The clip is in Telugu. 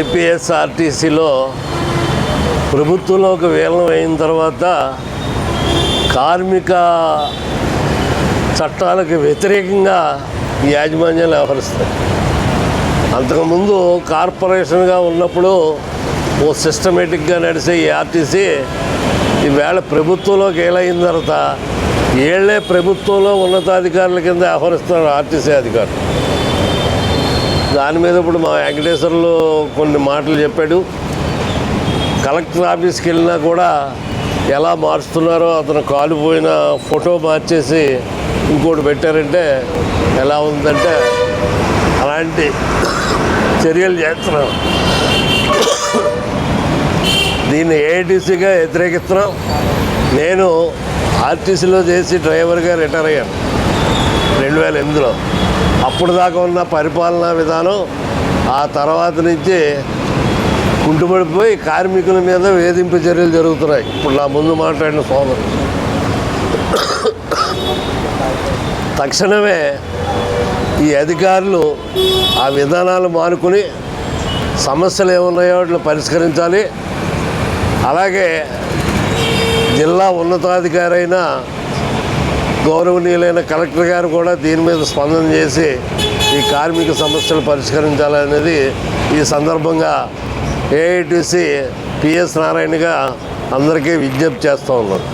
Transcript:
ఏపీఎస్ఆర్టీసీలో ప్రభుత్వంలోకి విలీనం అయిన తర్వాత కార్మిక చట్టాలకు వ్యతిరేకంగా యాజమాన్యాలు వ్యవహరిస్తాయి. అంతకుముందు కార్పొరేషన్గా ఉన్నప్పుడు ఓ సిస్టమేటిక్గా నడిచే ఈ ఆర్టీసీ ఈవేళ ప్రభుత్వంలోకి ఏలైన తర్వాత ఏళ్లే ప్రభుత్వంలో ఉన్నతాధికారుల కింద వ్యవహరిస్తున్నారు ఆర్టీసీ అధికారులు. దాని మీద ఇప్పుడు మా వెంకటేశ్వర్లు కొన్ని మాటలు చెప్పాడు. కలెక్టర్ ఆఫీస్కి వెళ్ళినా కూడా ఎలా మార్చుతున్నారో అతను కాలిపోయిన ఫోటో మార్చేసి ఇంకోటి పెట్టారంటే ఎలా ఉందంటే అలాంటి చర్యలు చేస్తున్నాం. దీన్ని ఏఐటీసీగా వ్యతిరేకిస్తున్నాం. నేను ఆర్టీసీలో చేసి డ్రైవర్గా రిటైర్ అయ్యాను 2008లో. అప్పుడు దాకా ఉన్న పరిపాలనా విధానం ఆ తర్వాత నుంచి కుంటుపడిపోయి కార్మికుల మీద వేధింపు చర్యలు జరుగుతున్నాయి. ఇప్పుడు నా ముందు మాట్లాడిన సోదరు తక్షణమే ఈ అధికారులు ఆ విధానాలు మానుకుని సమస్యలు ఏమున్నాయో వాటిని పరిష్కరించాలి. అలాగే జిల్లా ఉన్నతాధికారి అయిన గౌరవనీయులైన కలెక్టర్ గారు కూడా దీని మీద స్పందన చేసి ఈ కార్మిక సమస్యలు పరిష్కరించాలనేది ఈ సందర్భంగా ఏఐటీసీ పిఎస్ నారాయణగా అందరికీ విజ్ఞప్తి చేస్తూ ఉన్నారు.